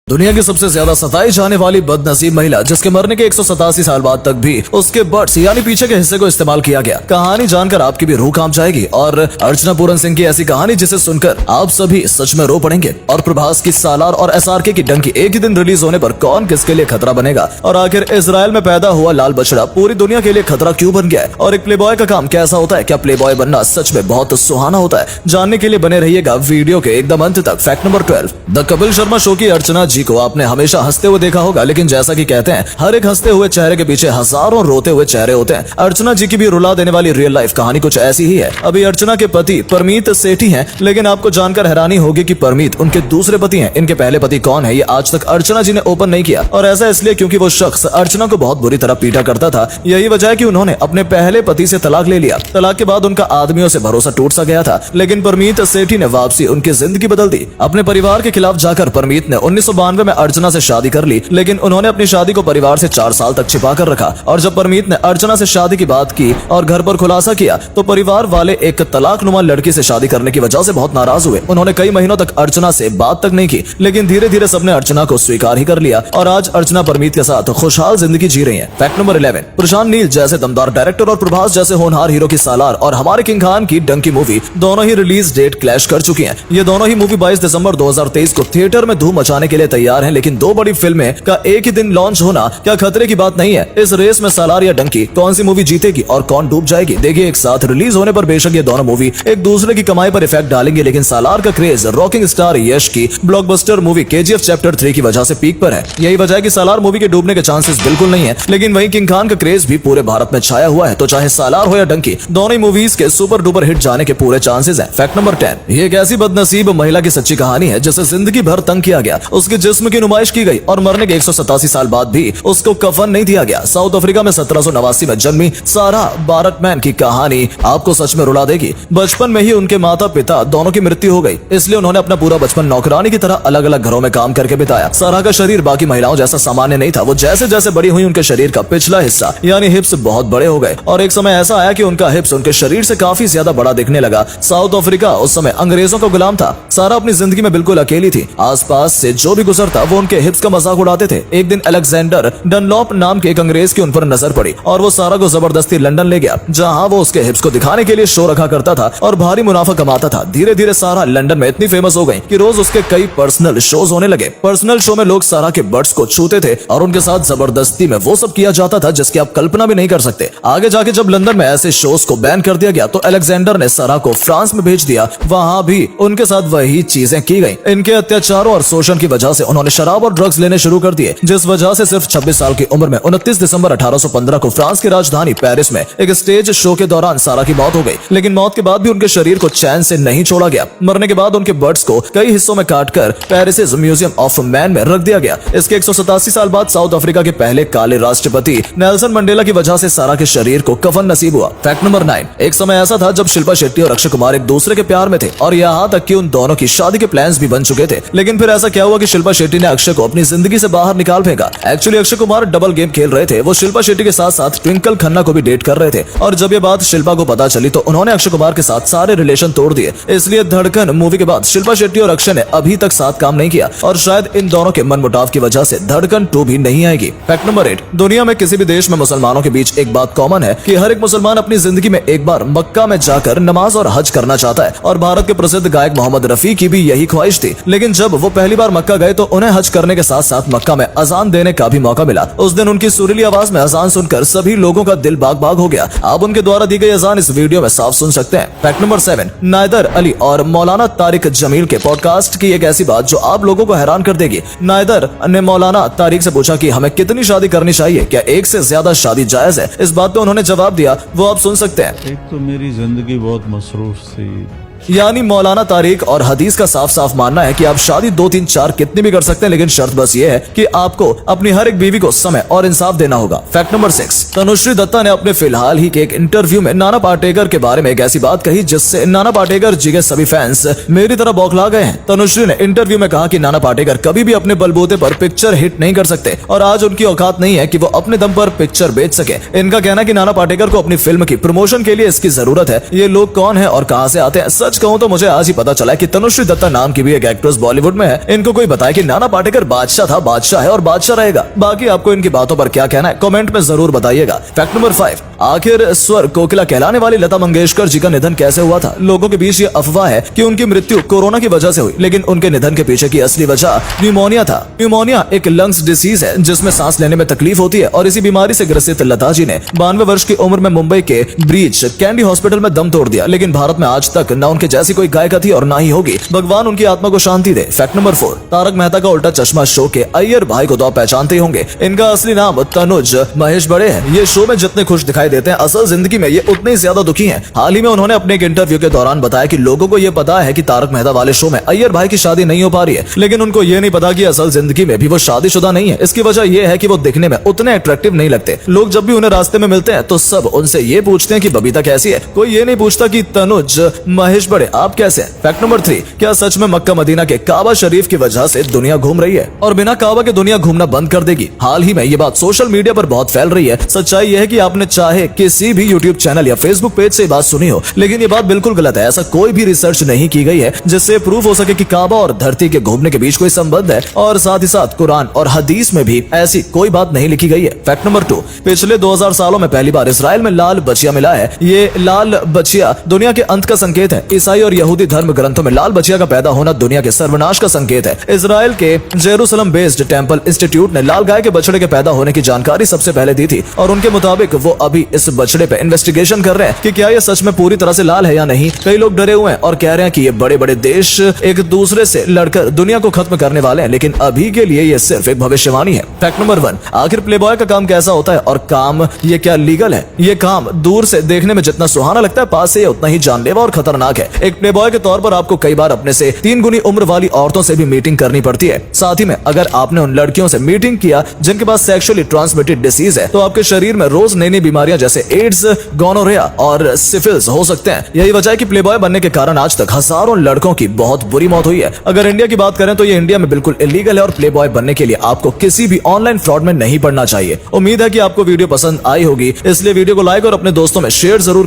दुनिया की सबसे ज्यादा सताई जाने वाली बदनसीब महिला जिसके मरने के 187 साल बाद तक भी उसके बट्स यानी पीछे के हिस्से को इस्तेमाल किया गया। कहानी जानकर आपकी भी रूह कांप जाएगी और अर्चना पूरन सिंह की ऐसी कहानी जिसे सुनकर आप सभी सच में रो पड़ेंगे। और प्रभास की सालार और SRK की डंकी एक ही दिन रिलीज होने पर कौन किसके लिए खतरा बनेगा और आखिर इजराइल में पैदा हुआ लाल बछड़ा पूरी दुनिया के लिए खतरा क्यों बन गया है और एक प्लेबॉय का काम कैसा होता है, क्या प्लेबॉय बनना सच में बहुत सुहाना होता है, जानने के लिए बने रहिएगा वीडियो के एकदम अंत तक। Fact number 12, the Kapil Sharma show की अर्चना जी को आपने हमेशा हंसते हुए देखा होगा, लेकिन जैसा कि कहते हैं हर एक हंसते हुए चेहरे के पीछे हजारों रोते हुए चेहरे होते हैं। अर्चना जी की भी रुला देने वाली रियल लाइफ कहानी कुछ ऐसी ही है। अभी अर्चना के पति परमीत सेठी हैं, लेकिन आपको जानकर हैरानी होगी कि परमीत उनके दूसरे पति हैं। इनके पहले पति कौन है ये आज तक अर्चना जी ने ओपन नहीं किया और ऐसा इसलिए क्योंकि वो शख्स अर्चना को बहुत बुरी तरह पीटा करता था। यही वजह है कि उन्होंने अपने पहले पति से तलाक ले लिया। तलाक के बाद उनका आदमियों से भरोसा टूट सा गया था, लेकिन परमीत सेठी ने वापसी उनकी जिंदगी बदल दी। अपने परिवार के खिलाफ जाकर परमीत ने 1992 में अर्चना से शादी कर ली, लेकिन उन्होंने अपनी शादी को परिवार से 4 साल तक छिपा कर रखा। और जब परमीत ने अर्चना से शादी की बात की और घर पर खुलासा किया तो परिवार वाले एक तलाकनुमा लड़की से शादी करने की वजह से बहुत नाराज हुए। उन्होंने कई महीनों तक अर्चना से बात तक नहीं की, लेकिन धीरे धीरे सबने अर्चना को स्वीकार ही कर लिया और आज अर्चना परमीत के साथ खुशहाल जिंदगी जी रही है। फैक्ट नंबर 11, प्रशांत नील जैसे दमदार डायरेक्टर और प्रभास जैसे होनहार हीरो की सालार और हमारे किंग खान की डंकी मूवी दोनों ही रिलीज डेट क्लैश कर चुकी हैं। ये दोनों ही मूवी 22 दिसंबर 2023 को थिएटर में धूम मचाने के लिए तैयार हैं, लेकिन दो बड़ी फिल्में का एक ही दिन लॉन्च होना क्या खतरे की बात नहीं है? इस रेस में सालार या डंकी कौन सी मूवी जीतेगी और कौन डूब जाएगी? देखिए, एक साथ रिलीज होने पर बेशक ये दोनों मूवी एक दूसरे की कमाई पर इफेक्ट डालेंगे, लेकिन सालार का क्रेज रॉकिंग स्टार यश की ब्लॉकबस्टर मूवी KGF चैप्टर 3 की वजह से पीक पर है। यही वजह है कि सालार मूवी के डूबने के चांसेस बिल्कुल नहीं है, लेकिन वहीं किंग खान का क्रेज भी पूरे भारत में छाया हुआ है। तो चाहे सालार हो या डंकी, दोनों ही मूवीज के सुपर डुपर हिट जाने के पूरे चांसेस हैं। फैक्ट नंबर 10, ये एक ऐसी बदनसीब महिला की सच्ची कहानी है जिसे जिंदगी भर तंग किया गया, उसके जिस्म की नुमाइश की गई और मरने के 187 साल बाद भी उसको कफन नहीं दिया गया। साउथ अफ्रीका में 1789 में जन्मी सारा बारटमैन की कहानी आपको सच में रुला देगी। बचपन में ही उनके माता पिता दोनों की मृत्यु हो गई, इसलिए उन्होंने अपना पूरा बचपन नौकरानी की तरह अलग अलग घरों में काम करके बिताया। सारा का शरीर बाकी महिलाओं जैसा सामान्य नहीं था। वो जैसे जैसे बड़ी हुई उनके शरीर का पिछला हिस्सा यानी हिप्स बहुत बड़े हो गए और एक समय ऐसा आया कि उनका हिप्स उनके शरीर से काफी ज्यादा बड़ा दिखने लगा। साउथ अफ्रीका उस समय अंग्रेजों का गुलाम था। सारा अपनी जिंदगी में बिल्कुल अकेली थी। आसपास से जो भी गुजरता वो उनके हिप्स का मजाक उड़ाते थे। एक दिन अलेक्जेंडर डनलॉप नाम के एक अंग्रेज की उन पर नजर पड़ी और वो सारा को जबरदस्ती लंदन ले गया, जहां वो उसके हिप्स को दिखाने के लिए शो रखा करता था और भारी मुनाफा कमाता था। धीरे धीरे सारा लंदन में इतनी फेमस हो गई कि रोज उसके कई पर्सनल शोज होने लगे। पर्सनल शो में लोग सारा के बट्स को छूते थे और उनके साथ जबरदस्ती में वो सब किया जाता था जिसकी आप कल्पना भी नहीं कर सकते। आगे जाके जब लंदन में ऐसे शोज को बैन कर दिया गया तो अलेक्जेंडर ने सारा को फ्रांस में भेज दिया। वहां भी उनके साथ वही चीजें की गई। इनके अत्याचारों और शोषण की वजह से उन्होंने शराब और ड्रग्स लेने शुरू कर दिए, जिस वजह से सिर्फ 26 साल की उम्र में 29 दिसंबर 1815 को फ्रांस की राजधानी पेरिस में एक स्टेज शो के दौरान सारा की मौत हो गई। लेकिन मौत के बाद भी उनके शरीर को चैन से नहीं छोड़ा गया। मरने के बाद उनके बर्ड्स को कई हिस्सों में काटकर पेरिस म्यूजियम ऑफ मैन में रख दिया गया। इसके 187 साल बाद साउथ अफ्रीका के पहले काले राष्ट्रपति नेल्सन मंडेला की वजह से सारा के शरीर को कफन नसीब हुआ। फैक्ट नंबर 9, एक समय ऐसा था जब शिल्पा शेट्टी और अक्षय कुमार एक दूसरे के प्यार में थे और यहाँ तक कि उन दोनों की शादी के प्लान्स भी बन चुके थे। लेकिन फिर ऐसा क्या हुआ कि शिल्पा शेट्टी ने अक्षय को अपनी जिंदगी से बाहर निकाल फेंका। Actually Akshay Kumar double game खेल रहे थे। वो शिल्पा शेट्टी के साथ साथ ट्विंकल खन्ना को भी डेट कर रहे थे और जब ये बात शिल्पा को पता चली तो उन्होंने अक्षय कुमार के साथ सारे रिलेशन तोड़ दिए। इसलिए धड़कन मूवी के बाद शिल्पा शेट्टी और अक्षय ने अभी तक साथ काम नहीं किया और शायद इन दोनों के मनमुटाव की वजह से धड़कन 2 भी नहीं आएगी। फैक्ट नंबर 8, दुनिया में किसी भी देश में मुसलमानों के बीच एक बात कॉमन है कि हर एक मुसलमान अपनी जिंदगी में एक बार मक्का में जाकर नमाज और हज करना चाहता है और भारत के प्रसिद्ध गायक मोहम्मद रफी की भी यही ख्वाहिश थी। लेकिन जब वो पहली बार मक्का गए तो उन्हें हज करने के साथ साथ मक्का में अजान देने का भी मौका मिला। उस दिन उनकी सुरीली आवाज में अजान सुनकर सभी लोगों का दिल बाग बाग हो गया। आप उनके द्वारा दी गई अजान इस वीडियो में साफ सुन सकते हैं। फैक्ट नंबर 7, नायदर अली और मौलाना तारिक जमील के पॉडकास्ट की एक ऐसी बात जो आप लोगों को हैरान कर देगी। नायदर ने मौलाना तारिक से पूछा कि हमें कितनी शादी करनी चाहिए, क्या एक से ज्यादा शादी जायज है? इस बात पे उन्होंने जवाब दिया, वो आप सुन सकते हैं। एक तो मेरी जिंदगी बहुत मसरूफ थी, यानी मौलाना तारिक और हदीस का साफ साफ मानना है कि आप शादी 2, 3, 4 कितनी भी कर सकते हैं, लेकिन शर्त बस ये है कि आपको अपनी हर एक बीवी को समय और इंसाफ देना होगा। फैक्ट नंबर 6, तनुश्री दत्ता ने अपने फिलहाल ही के एक इंटरव्यू में नाना पाटेकर के बारे में एक ऐसी बात कही जिससे नाना पाटेकर जी के सभी फैंस मेरी तरह बौखला गए हैं। तनुश्री ने इंटरव्यू में कहा कि नाना पाटेकर कभी भी अपने बलबूते पर पिक्चर हिट नहीं कर सकते और आज उनकी औकात नहीं है कि वो अपने दम पर पिक्चर बेच सके। इनका कहना है कि नाना पाटेकर को अपनी फिल्म की प्रमोशन के लिए इसकी जरूरत है। ये लोग कौन है और कहां से आते हैं? सच सच कहूं तो मुझे आज ही पता चला कि तनुश्री दत्ता नाम की भी एक एक्ट्रेस बॉलीवुड में है। इनको कोई बताया कि नाना पाटेकर बादशाह था, बादशाह है और बादशाह रहेगा। बाकी आपको इनकी बातों पर क्या कहना है कमेंट में जरूर बताइएगा। फैक्ट नंबर 5, आखिर स्वर कोकिला कहलाने वाली लता मंगेशकर जी का निधन कैसे हुआ था? लोगों के बीच ये अफवाह है कि उनकी मृत्यु कोरोना की वजह से हुई, लेकिन उनके निधन के पीछे की असली वजह न्यूमोनिया था। न्यूमोनिया एक लंग्स डिसीज है जिसमें सांस लेने में तकलीफ होती है और इसी बीमारी से ग्रसित लता जी ने 92 वर्ष की उम्र में मुंबई के ब्रीच कैंडी हॉस्पिटल में दम तोड़ दिया। लेकिन भारत में आज तक न उनके जैसी कोई गायिका थी और ना ही होगी। भगवान उनकी आत्मा को शांति दे। फैक्ट नंबर 4, तारक मेहता का उल्टा चश्मा शो के अय्यर भाई को तो आप पहचानते ही होंगे। इनका असली नाम तनुज महेश बड़े है। ये शो में जितने खुश दिखाई देते हैं, असल जिंदगी में ये उतने ही ज्यादा दुखी हैं। हाल ही में उन्होंने अपने एक इंटरव्यू के दौरान बताया कि लोगों को ये पता है कि तारक मेहता वाले शो में अय्यर भाई की शादी नहीं हो पा रही है, लेकिन उनको ये नहीं पता कि असल जिंदगी में भी वो शादीशुदा नहीं है। इसकी वजह यह है कि वो दिखने में उतने अट्रैक्टिव नहीं लगते। लोग जब भी उन्हें रास्ते में मिलते हैं तो सब उनसे ये पूछते हैं कि बबीता कैसी है। कोई ये नहीं पूछता कि तनुज महेश बड़े आप कैसे हैं। फैक्ट नंबर 3, क्या सच में मक्का मदीना के काबा शरीफ की वजह से दुनिया घूम रही है और बिना काबा के दुनिया घूमना बंद कर देगी? हाल ही में ये बात सोशल मीडिया पर बहुत फैल रही है। सच्चाई यह है कि आपने चाहे किसी भी यूट्यूब चैनल या फेसबुक पेज से बात सुनी हो, लेकिन ये बात बिल्कुल गलत है। ऐसा कोई भी रिसर्च नहीं की गई है जिससे प्रूफ हो सके कि काबा और धरती के घूमने के बीच कोई संबंध है, और साथ ही साथ कुरान और हदीस में भी ऐसी कोई बात नहीं लिखी गई है। फैक्ट नंबर 2, पिछले 2000 सालों में पहली बार इसराइल में लाल बचिया मिला है। ये लाल बचिया दुनिया के अंत का संकेत है। ईसाई और यहूदी धर्म ग्रंथों में लाल बचिया का पैदा होना दुनिया के सर्वनाश का संकेत है। इसराइल के जेरूसलम बेस्ड टेंपल इंस्टीट्यूट ने लाल गाय के बछड़े के पैदा होने की जानकारी सबसे पहले दी थी और उनके मुताबिक वो अभी इस बछड़े पे इन्वेस्टिगेशन कर रहे हैं कि क्या ये सच में पूरी तरह से लाल है या नहीं। कई लोग डरे हुए हैं और कह रहे हैं कि ये बड़े बड़े देश एक दूसरे से लड़कर दुनिया को खत्म करने वाले हैं, लेकिन अभी के लिए ये सिर्फ एक भविष्यवाणी है। फैक्ट नंबर 1, आखिर प्लेबॉय का काम कैसा होता है और काम ये क्या लीगल है? ये काम दूर से देखने में जितना सुहाना लगता है, पास से उतना ही जानलेवा और खतरनाक है। एक प्लेबॉय के तौर पर आपको कई बार अपने से 3 गुनी उम्र वाली औरतों से भी मीटिंग करनी पड़ती है। साथ ही में अगर आपने उन लड़कियों से मीटिंग किया जिनके पास सेक्सुअली ट्रांसमिटेड डिसीज है, तो आपके शरीर में रोज नई नई बीमारियां जैसे एड्स, गोनोरिया और सिफिलिस हो सकते हैं। यही वजह है कि प्लेबॉय बनने के कारण आज तक हजारों लड़कों की बहुत बुरी मौत हुई है। अगर इंडिया की बात करें तो ये इंडिया में बिल्कुल इलीगल है और प्लेबॉय बनने के लिए आपको किसी भी ऑनलाइन फ्रॉड में नहीं पड़ना चाहिए। उम्मीद है कि आपको वीडियो पसंद आई होगी, इसलिए वीडियो को लाइक और अपने दोस्तों में शेयर जरूर